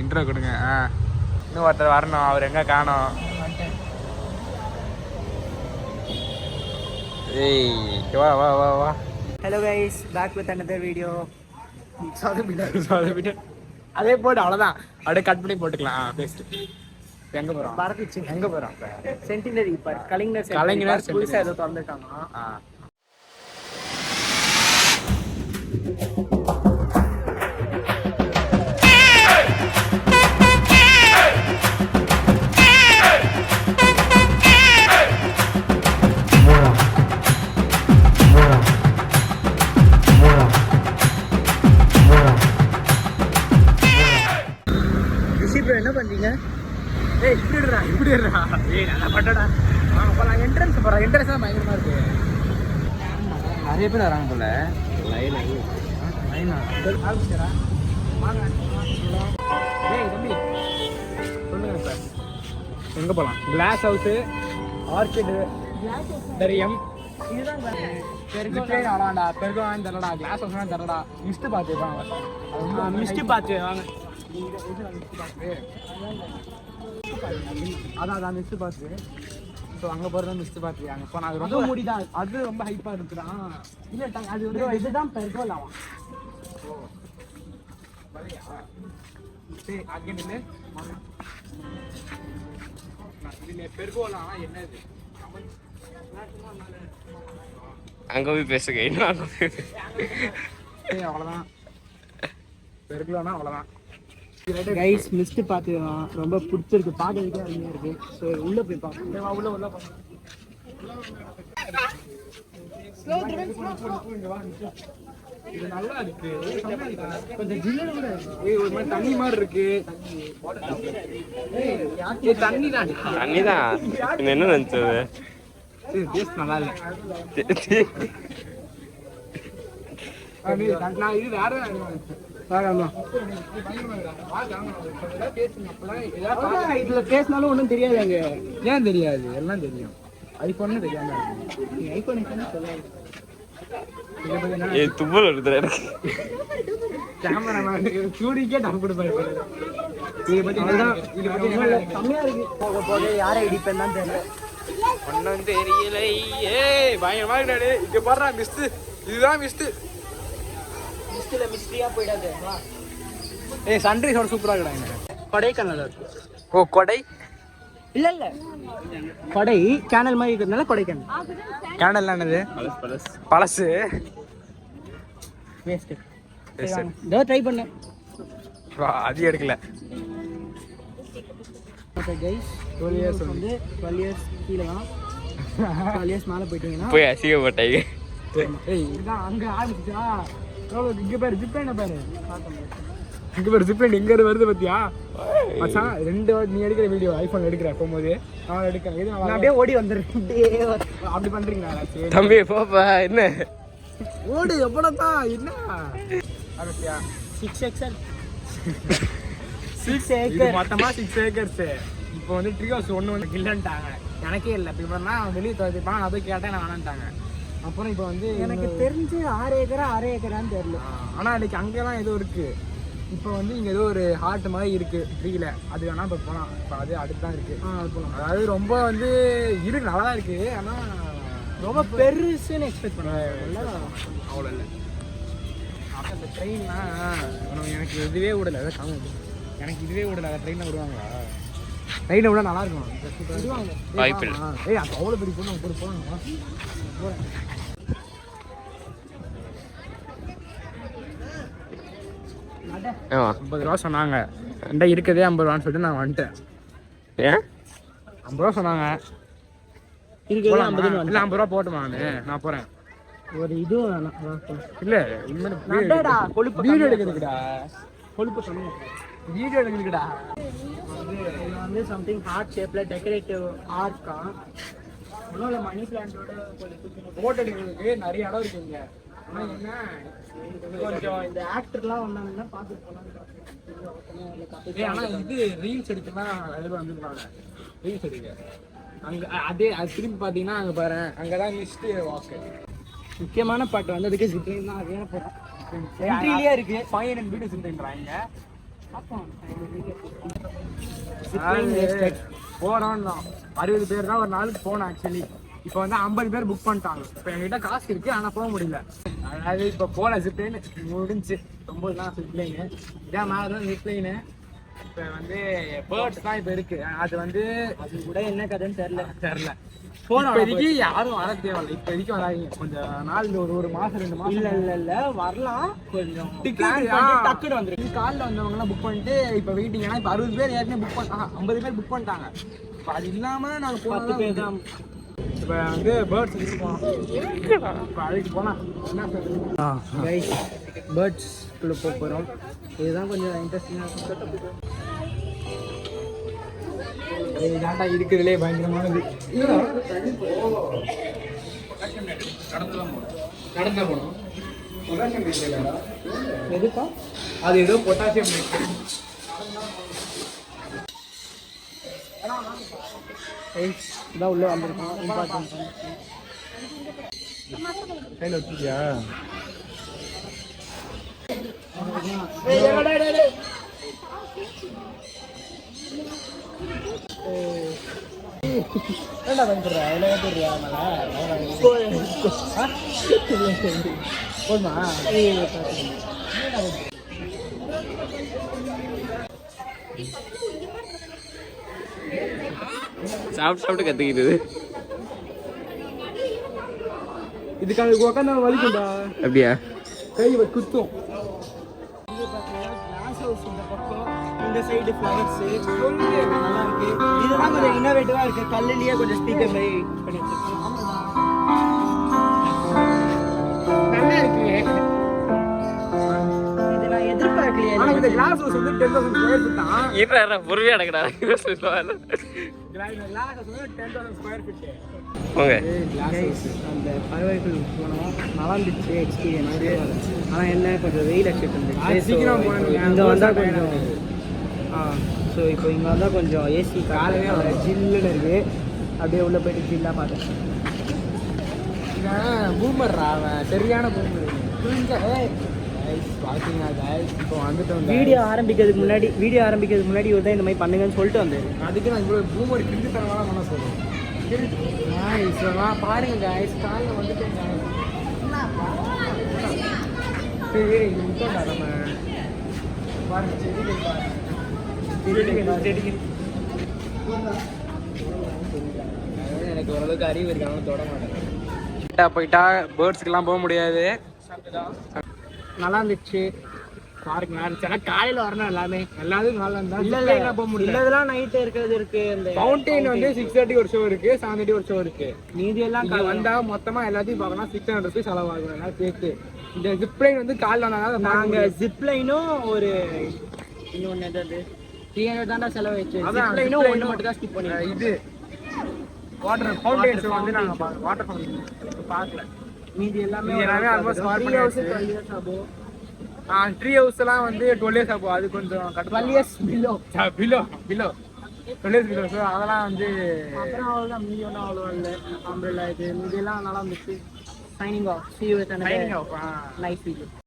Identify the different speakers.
Speaker 1: Intro கொடுங்க. இன்னும் ஒருத்தர் வரணும், அவர் எங்கே காணோம்? ஏய் வா வா வா வா.
Speaker 2: Hello guys, back with another video.
Speaker 1: அதே போட்டு அவ்வளோதான், அப்படியே கட் பண்ணி போட்டுக்கலாம். பெஸ்ட். எங்கே போகிறோம்?
Speaker 2: பரதிச்சு
Speaker 1: எங்கே போகிறோம்?
Speaker 2: சென்டினரி இப்போ கலைஞர் புதுசாக ஏதோ திறந்துட்டாங்க. என்ன பண்றீங்க?
Speaker 1: ஏய் இப்படி இருடா. ஏய் நல்லா பட்டடா. போலாம். என்ட்ரன்ஸ் போகிறோம். என்ட்ரன்ஸ் தான் பயங்கரமாக இருக்கு. நிறைய பேர் வராங்க போல. லைனா ஆரம்பிச்சிடா. ஏய் தம்பி சொல்லுங்க, இப்போ எங்கே போகலாம்? கிளாஸ் ஹவுஸு, ஆர்கிடு, தெரியும்.
Speaker 2: இதுதான்
Speaker 1: அவ்வளோடா. பெருகம் தரடா, கிளாஸ் ஹவுஸ்லாம் தரடா. மிஸ்ட்டு பார்த்துப்பாங்க.
Speaker 2: மிஸ்டு பார்த்து வாங்க.
Speaker 1: அதான் மிஸ்டு பார்த்து. ஸோ அங்கே போகிறதா மிஸ்டு பார்த்து. அங்கே போனால் அது ரொம்ப முடிதான். அது ரொம்ப ஹைப்பாக இருக்குதா? இல்லை அது வந்து
Speaker 2: இதுதான் பெருகோலாம்.
Speaker 1: ஓ வரையா? சரி அங்கே நின்று பெருகோலாம் என்னது?
Speaker 3: அங்கே போய் பேசுங்க. இன்னும் அங்கே போய்
Speaker 1: அவ்வளோதான். பெருகலாம்னா அவ்வளோதான்.
Speaker 2: கைஸ் மிஸ்ட் பார்த்து ரொம்ப பிடிச்சிருக்கு, பார்க்கறதுக்கே அருமையாக இருக்கு. ஸோ உள்ளே போய் பார்க்கலாம்.
Speaker 1: உள்ள இது நல்லா இருக்கு. கொஞ்சம் ஜில்லுன்னு கூட ஒரு மாதிரி தண்ணி மாதிரி இருக்கு. தண்ணி தான்.
Speaker 3: தண்ணி தான். என்ன நினச்சது?
Speaker 1: டேஸ்ட் நல்லா இல்லை. நான் இது வேற
Speaker 2: இதுல பேசினாலும் ஒன்றும் தெரியாது. அங்க
Speaker 1: ஏன் தெரியாது? எல்லாம் தெரியும். ஐபோன்னு தெரியாம
Speaker 2: ஐபோன்
Speaker 3: தும்பல் வருது எனக்கு.
Speaker 1: கேமராமேன் சூடிக்கே டம் கொடுப்பாரு.
Speaker 2: கம்மியா இருக்கு. போக போக யாரை இடிப்பேன் தான் தெரியல.
Speaker 3: ஒன்றும் தெரியலை.
Speaker 1: ஏய் பயங்கரமா இருக்காரு. இங்க பாடுறா மிஸ்து. இதுதான் மிஸ்து.
Speaker 2: மிஸ்டில் மிஸ்டியா போயிடாது.
Speaker 1: ஏய் சன்ரைஸோட சூப்பரா இருக்குடா.
Speaker 2: கொடைக்கானல் இருக்கு.
Speaker 1: ஓ கொடை?
Speaker 2: இல்ல இல்ல கொடை சேனல் மாதிரி இருக்கிறதுனால கொடைக்கானல்.
Speaker 1: கேனல் என்னது? பழசு
Speaker 2: வேஸ்ட். இதோ ட்ரை பண்ணேன்.
Speaker 1: அது எடுக்கல.
Speaker 2: ஓகே கைஸ்,
Speaker 1: 12 years
Speaker 2: வந்து 12 years கீழே தான். 12 years மேலே போயிட்டீங்கன்னா
Speaker 3: போய் அசிங்கப்பட்டாங்க.
Speaker 1: ஏய் இதான் அங்க ஆரம்பிச்சா. இங்க பாரு ஜிப்லைன் பாரு. இங்க பாரு ஜிப்லைன் எங்க வருது பாத்தியா? மச்சான் 2 நீ எடுக்கிற வீடியோ ஐபோன் எடுக்கிற போகும்போது நான் எடுக்கிறேன். இது
Speaker 2: நான் அப்படியே ஓடி வந்துடுறேன்.
Speaker 1: அப்படி பண்றீங்களா?
Speaker 3: தம்பி போப்பா. என்ன
Speaker 1: ஓடு எவ்வளோதான்? என்ன ஆரம்பிச்சியா?
Speaker 2: 6XL
Speaker 1: 6 ஏக்கர் மொத்தமா 6 ஏக்கர்ஸ். இப்போ வந்து ட்ரீஹவுஸ் ஒன்று இல்லைன்ட்டாங்க. எனக்கே இல்லை. இப்போ நான் வெளியே துவைப்பான். நான் போய் கேட்டேன், நான் வேணான்ட்டாங்க. அப்புறம் இப்போ வந்து
Speaker 2: எனக்கு தெரிஞ்சு 6 ஏக்கரான்னு தெரியல.
Speaker 1: ஆனால் இன்னைக்கு அங்கெல்லாம் ஏதோ இருக்கு. இப்போ வந்து இங்கே ஏதோ ஒரு ஹார்ட் மாதிரி இருக்கு ட்ரீல. அது வேணா இப்போ போகலாம். இப்போ அது அடுத்து தான் இருக்கு. போகலாம். அதாவது ரொம்ப வந்து இருக்கு, நல்லா தான் இருக்கு. ஆனால்
Speaker 2: ரொம்ப பெருசுன்னு எக்ஸ்பெக்ட் பண்ணுவேன்.
Speaker 1: அவ்வளோ இல்லை. அப்புறம் இந்த ட்ரெயின்லாம் எனக்கு இதுவே விடலை. அதான் காணும். எனக்கு இதுவே விடலை. அதை ட்ரெயினில் விடுவாங்களா? ட்ரெயினை விட நல்லா இருக்கும்.
Speaker 3: வாய்ப்பில்லை.
Speaker 1: ஏய் அது அவ்வளோ பெரிய பொண்ணு அவங்க கூட போகிறாங்களா? போகிறேன். 50 ரூபா சொன்னாங்க. ரெண்டா இருக்கதே 50 ரூபான்னு சொல்லிட்டு நான் வந்துட்டேன்.
Speaker 3: ஏன்
Speaker 1: 50 ரூபா சொன்னாங்க.
Speaker 2: இருக்குது 50
Speaker 1: இல்லை 50 ரூபா போட்டுமா? நான் போகிறேன்.
Speaker 2: ஒரு இதுவும் வேணாம்.
Speaker 1: இல்லை
Speaker 2: கொழுப்பு
Speaker 1: வீடியோ எடுக்கிறதுக்குடா.
Speaker 2: கொழுப்பு சொன்னேன்.
Speaker 1: வீடியோ எடுக்கிறதுக்குடா.
Speaker 2: இது வந்து சம்திங் ஹார்ட் ஷேப்பில் டெக்கரேட்டிவ் ஆர்க்கா. ஒன்றும் இல்லை, மணி பிளான்ட்டோட
Speaker 1: ஃபோட்டோ எடுக்கிறதுக்கு நிறைய இடம் இருக்குங்க. ஆனால் என்ன
Speaker 2: கொஞ்சம் இந்த ஆக்டர்லாம் வந்தாங்கன்னா பார்த்துட்டு போனாங்க.
Speaker 1: ஆனால் இது ரீல்ஸ் எடுக்கலாம் எதில் வந்துருக்காங்க. ரீல்ஸ் எடுக்க அங்கே அதே அது திரும்பி பார்த்தீங்கன்னா அங்கே பாரு, அங்கே தான் மிஸ்டு வாக்கு.
Speaker 2: முக்கியமான பாட்டு வந்து அதுக்கு ஜிப்லைன் தான். அதே போகிறோம் என்ட்ரிலேயே இருக்குது.
Speaker 1: 500 வீடியோஸ் இருக்குன்றாங்க. போனோம் 60 பேர் தான் ஒரு நாளுக்கு போனோம் ஆக்சுவலி. இப்போ வந்து 50 பேர் புக் பண்ணிட்டாங்க. இப்போ என்கிட்ட காசு இருக்கு, ஆனால் போக முடியல. அதாவது இப்போ போல ஜிப்லைன் முடிஞ்சு ரொம்ப தான் ஜிப்லைனு இதான் மேலே தான் ஜிப்லைனு. இப்போ வந்து பேர்ட்ஸ் தான் இப்போ இருக்கு. அது வந்து
Speaker 2: அது கூட என்ன கதைன்னு தெரில.
Speaker 1: இப்போதைக்கு யாரும் வர தேவையில்லை. இப்போதைக்கு வராங்க. கொஞ்சம் நாள் ஒரு மாசம் 2 மாசம்
Speaker 2: இல்ல வரலாம். கொஞ்சம்
Speaker 1: டிக்கெட்
Speaker 2: டக்குன்னு வந்துருக்கு.
Speaker 1: காலில் வந்தவங்கலாம் புக் பண்ணிட்டு இப்போ வெயிட்டிங். ஏன்னா இப்போ 60 பேர் ஏற்கனவே புக் பண்ணாங்க, 50 பேர் புக் பண்ணிட்டாங்க. இப்போ அது இல்லாமல் நாங்கள்
Speaker 2: 10 பேர் தான்.
Speaker 1: இப்போ வந்து பேர்ட்ஸ் இதுக்கு போனோம். இப்போ அதுக்கு போனால் என்ன சொல்றது,
Speaker 2: கைஸ் பேர்ட்ஸ்குள்ளே போக போகிறோம். இதுதான் கொஞ்சம் இன்ட்ரெஸ்டிங்காக
Speaker 1: ஏன்டா இருக்குதுலே பயங்கரமானது. நடந்தா போனோம்.
Speaker 2: எதுப்பா?
Speaker 1: அது ஏதோ பொட்டாசியம்
Speaker 2: இதான் உள்ளே வந்திருக்கோம். இம்பார்ட்டன்ட்
Speaker 1: கையில் வச்சுக்கியா? ஏன்டா வந்துடுறா? எவ்வளோ வந்துடுறியா? போதுமா?
Speaker 3: சாப்பிட்டு கத்துக்கிட்டு
Speaker 1: இதுக்கான உட்காந்து வலிக்கும்டா.
Speaker 3: அப்படியா?
Speaker 1: கை குத்தும்.
Speaker 2: கிளாஸ் ஹவுஸ் இந்த பக்கம், இந்த சைடு ஃப்ளவர்ஸ் நல்லா இருக்கு. இதுதான் கொஞ்சம் இன்னோவேட்டிவா இருக்கு. கல்லுலயே கொஞ்சம் ஸ்பீக்கர் மாதிரி பண்ணி வச்சிருக்கோம்.
Speaker 1: நல்லா இருக்கு.
Speaker 2: இது நான் எதிர்பார்க்கலையே.
Speaker 1: ஆனா இந்த கிளாஸ் ஹவுஸ் வந்து 10,000 ஸ்கொயர் ஃபீட் தான்.
Speaker 3: ஈரா பொறுமையா நடக்கடா.
Speaker 1: கிளாஸ் ஹவுஸ் வந்து 10,000 ஸ்கொயர் ஃபீட்.
Speaker 3: போங்க.
Speaker 2: அந்த பறவைகள் போனோம், நல்லா இருந்துச்சு எக்ஸ்பீரியன்ஸ். ஆனால் என்ன கொஞ்சம் வெயில் அடிச்சிட்டு இருந்துச்சு.
Speaker 1: சீக்கிரம் போனோம்.
Speaker 2: இங்கே வந்தால் கொஞ்சம் ஸோ இப்போ இங்கே வந்தால் கொஞ்சம் ஏசி காலையே ஜில்லுன்னு இருக்குது. அப்படியே உள்ளே போயிட்டு ஜில்லாக பார்த்தேன்.
Speaker 1: பூமர்ரா அவன், சரியான பூமர். பார்த்தீங்கன்னா இப்போ வந்துட்டோம்.
Speaker 2: வீடியோ ஆரம்பிக்கிறதுக்கு முன்னாடி ஒரு தான் இந்த மாதிரி பண்ணுங்கன்னு சொல்லிட்டு வந்தேன்.
Speaker 1: அதுக்கு நான் இவ்வளோ பூமர் கிரிஞ்சு தரமான பண்ண சொல்கிறேன். பாருங்க கைஸ், காலில் வந்துட்டேன். சரி நம்ம பாருங்க செடிகள். எனக்கு ஓரளவுக்கு அறிவு இருக்கு, அவனை தொட மாட்டேன். போயிட்டா பேர்ட்ஸ்க்கெல்லாம் போக முடியாது.
Speaker 2: நல்லா இருந்துச்சு.
Speaker 1: பார்க் நல்லா இருந்துச்சு. ஆனால் காலையில் வரணும் எல்லாமே. எல்லாரும் நல்லா இருந்தா
Speaker 2: இல்லை
Speaker 1: போக முடியல.
Speaker 2: இல்லதெல்லாம் நைட்டு இருக்கிறது இருக்கு. இந்த
Speaker 1: ஃபவுண்டைன் வந்து 6:30 ஒரு ஷோ இருக்கு, 7:30 ஒரு ஷோ இருக்கு.
Speaker 2: மீதி எல்லாம்
Speaker 1: வந்தா மொத்தமா எல்லாத்தையும் பார்க்கணும். 600 rupees செலவாகும் எல்லாம் சேர்த்து. இந்த ஜிப்லைன் வந்து கால் வந்தாலும்
Speaker 2: நாங்கள் ஜிப்லைனும் ஒரு இன்னொன்று எதாவது 300 தாண்டா செலவாயிடுச்சு. ஜிப்லைனும் ஒன்று மட்டும் தான் ஸ்கிப் பண்ணி.
Speaker 1: இது வாட்டர் ஃபவுண்டைன் ஷோ வந்து நாங்கள் வாட்டர் ஃபவுண்டைன் பார்க்கல.
Speaker 2: மீதி எல்லாமே
Speaker 1: ஆல்மோஸ்ட் கவர் பண்ணியாச்சு. ட்ரீ ஹவுஸ் எல்லாம் வந்து 12 years ஆகும். அது கொஞ்சம்
Speaker 2: 12 years பிலோ
Speaker 1: 12 years. ஸோ அதெல்லாம் வந்து
Speaker 2: அப்புறம் அவ்வளோதான். மீதி ஒன்றும் அவ்வளோ இல்லை. அம்பரெல்லா இது மீதி எல்லாம் நல்லா இருந்துச்சு. Signing off. See you with another nice video.